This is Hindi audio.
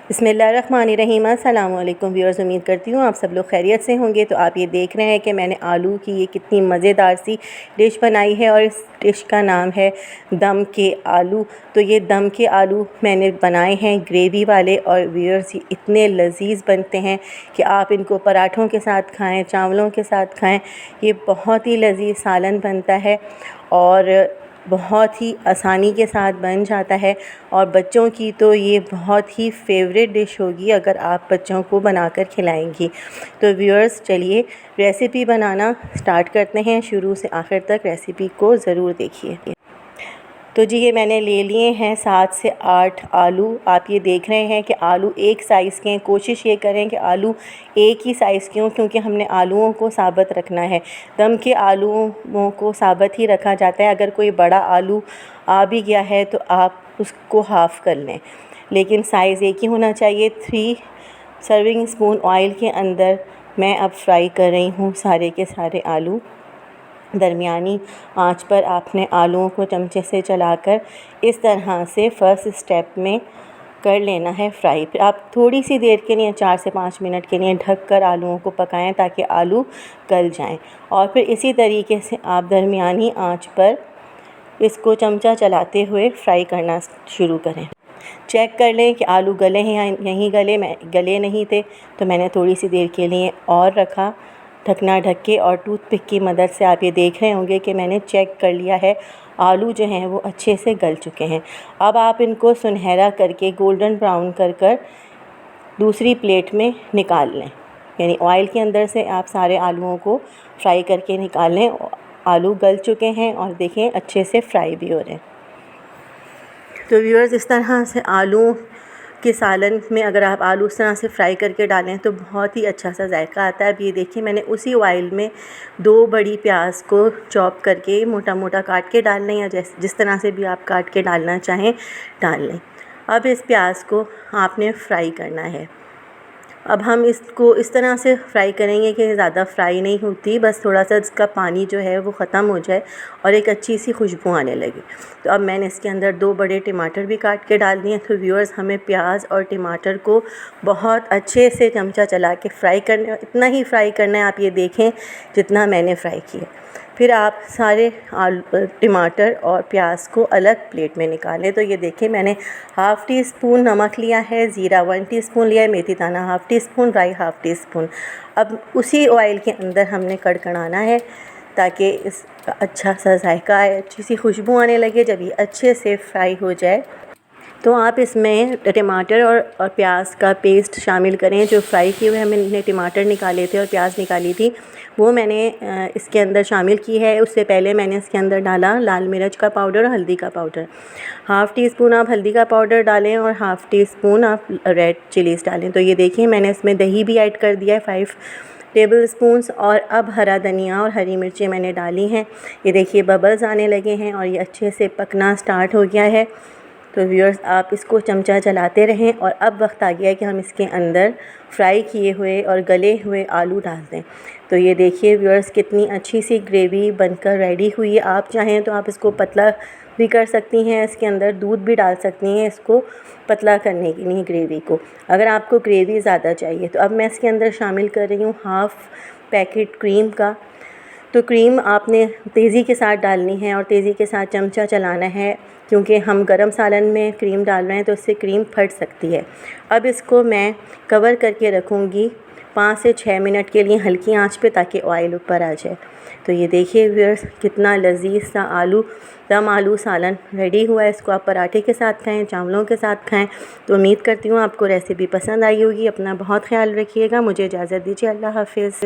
बिस्मिल्लाहिर्रहमानिर्रहीम। अस्सलाम वालेकुम व्यूअर्स, उम्मीद करती हूँ आप सब लोग खैरियत से होंगे। तो आप ये देख रहे हैं कि मैंने आलू की ये कितनी मज़ेदार सी डिश बनाई है और इस डिश का नाम है दम के आलू। तो ये दम के आलू मैंने बनाए हैं ग्रेवी वाले, और व्यूअर्स ये इतने लजीज बनते हैं कि आप इनको पराठों के साथ खाएँ, चावलों के साथ खाएँ। ये बहुत ही लजीज सालन बनता है और बहुत ही आसानी के साथ बन जाता है, और बच्चों की तो ये बहुत ही फेवरेट डिश होगी अगर आप बच्चों को बनाकर खिलाएंगी। तो व्यूअर्स चलिए रेसिपी बनाना स्टार्ट करते हैं। शुरू से आखिर तक रेसिपी को ज़रूर देखिए। तो जी ये मैंने ले लिए हैं 7 से 8 आलू। आप ये देख रहे हैं कि आलू एक साइज़ के हैं। कोशिश ये करें कि आलू एक ही साइज़ के हों, क्योंकि हमने आलूओं को साबुत रखना है। दम के आलूओं को साबुत ही रखा जाता है। अगर कोई बड़ा आलू आ भी गया है तो आप उसको हाफ़ कर लें, लेकिन साइज़ एक ही होना चाहिए। 3 सर्विंग स्पून ऑयल के अंदर मैं अब फ्राई कर रही हूँ सारे के सारे आलू। दरमियानी आंच पर आपने आलूओं को चमचे से चलाकर इस तरह से फ़र्स्ट स्टेप में कर लेना है फ्राई। फिर आप थोड़ी सी देर के लिए 4 से 5 मिनट के लिए ढककर आलूओं को पकाएं ताकि आलू गल जाएं, और फिर इसी तरीके से आप दरमियानी आंच पर इसको चमचा चलाते हुए फ्राई करना शुरू करें। चेक कर लें कि आलू गले हैं या नहीं गले नहीं थे तो मैंने थोड़ी सी देर के लिए और रखा ढकना ढक के, और टूथपिक की मदद से आप ये देख रहे होंगे कि मैंने चेक कर लिया है आलू जो हैं वो अच्छे से गल चुके हैं। अब आप इनको सुनहरा करके गोल्डन ब्राउन कर दूसरी प्लेट में निकाल लें, यानी ऑयल के अंदर से आप सारे आलूओं को फ्राई करके निकाल लें। आलू गल चुके हैं और देखें अच्छे से फ्राई भी हो रहे हैं। तो व्यूअर्स इस तरह से आलू के सालन में अगर आप आलू इस तरह से फ्राई करके डालें तो बहुत ही अच्छा सा जायका आता है। अब ये देखिए मैंने उसी ऑयल में 2 बड़ी प्याज को चॉप करके मोटा मोटा काट के डाल लें, या जिस तरह से भी आप काट के डालना चाहें डाल लें। अब इस प्याज को आपने फ्राई करना है। अब हम इसको इस तरह से फ्राई करेंगे कि ज़्यादा फ्राई नहीं होती, बस थोड़ा सा इसका पानी जो है वो ख़त्म हो जाए और एक अच्छी सी खुशबू आने लगे। तो अब मैंने इसके अंदर 2 बड़े टमाटर भी काट के डाल दिए। तो व्यूअर्स हमें प्याज और टमाटर को बहुत अच्छे से चमचा चला के फ्राई करना, इतना ही फ्राई करना है आप ये देखें जितना मैंने फ्राई किया। फिर आप सारे टमाटर और प्याज को अलग प्लेट में निकालें। तो ये देखें मैंने हाफ़ टी स्पून नमक लिया है, ज़ीरा 1 टीस्पून लिया है, मेथी दाना हाफ़ टी स्पून, राई हाफ़ टी स्पून। अब उसी ऑयल के अंदर हमने कड़कड़ाना है ताकि इसका अच्छा सा जायका आए, अच्छी सी खुशबू आने लगे। जब ये अच्छे से फ्राई हो जाए तो आप इसमें टमाटर और प्याज का पेस्ट शामिल करें। जो फ्राई किए हुए हमने टमाटर निकाले थे और प्याज निकाली थी वो मैंने इसके अंदर शामिल की है। उससे पहले मैंने इसके अंदर डाला लाल मिर्च का पाउडर और हल्दी का पाउडर। हाफ़ टी स्पून आप हल्दी का पाउडर डालें और हाफ़ टी स्पून आप रेड चिलीज़ डालें। तो ये देखिए मैंने इसमें दही भी ऐड कर दिया है 5 टेबल स्पून्स, और अब हरा धनिया और हरी मिर्चें मैंने डाली हैं। ये देखिए बबल्स आने लगे हैं और ये अच्छे से पकना स्टार्ट हो गया है। तो व्यूअर्स आप इसको चमचा चलाते रहें, और अब वक्त आ गया है कि हम इसके अंदर फ्राई किए हुए और गले हुए आलू डाल दें। तो ये देखिए व्यूअर्स कितनी अच्छी सी ग्रेवी बनकर रेडी हुई है। आप चाहें तो आप इसको पतला भी कर सकती हैं, इसके अंदर दूध भी डाल सकती हैं इसको पतला करने के लिए ग्रेवी को, अगर आपको ग्रेवी ज़्यादा चाहिए। तो अब मैं इसके अंदर शामिल कर रही हूँ हाफ़ पैकेट क्रीम का। तो क्रीम आपने तेज़ी के साथ डालनी है और तेज़ी के साथ चमचा चलाना है, क्योंकि हम गरम सालन में क्रीम डाल रहे हैं तो इससे क्रीम फट सकती है। अब इसको मैं कवर करके रखूँगी 5 से 6 मिनट के लिए हल्की आंच पे, ताकि ऑयल ऊपर आ जाए। तो ये देखिए व्यूअर्स कितना लजीज सा दम आलू सालन रेडी हुआ है। इसको आप पराठे के साथ खाएं, चावलों के साथ खाएं। तो उम्मीद करती हूँ आपको रेसिपी पसंद आई होगी। अपना बहुत ख्याल रखिएगा। मुझे इजाज़त दीजिए। अल्लाह हाफ़िज़।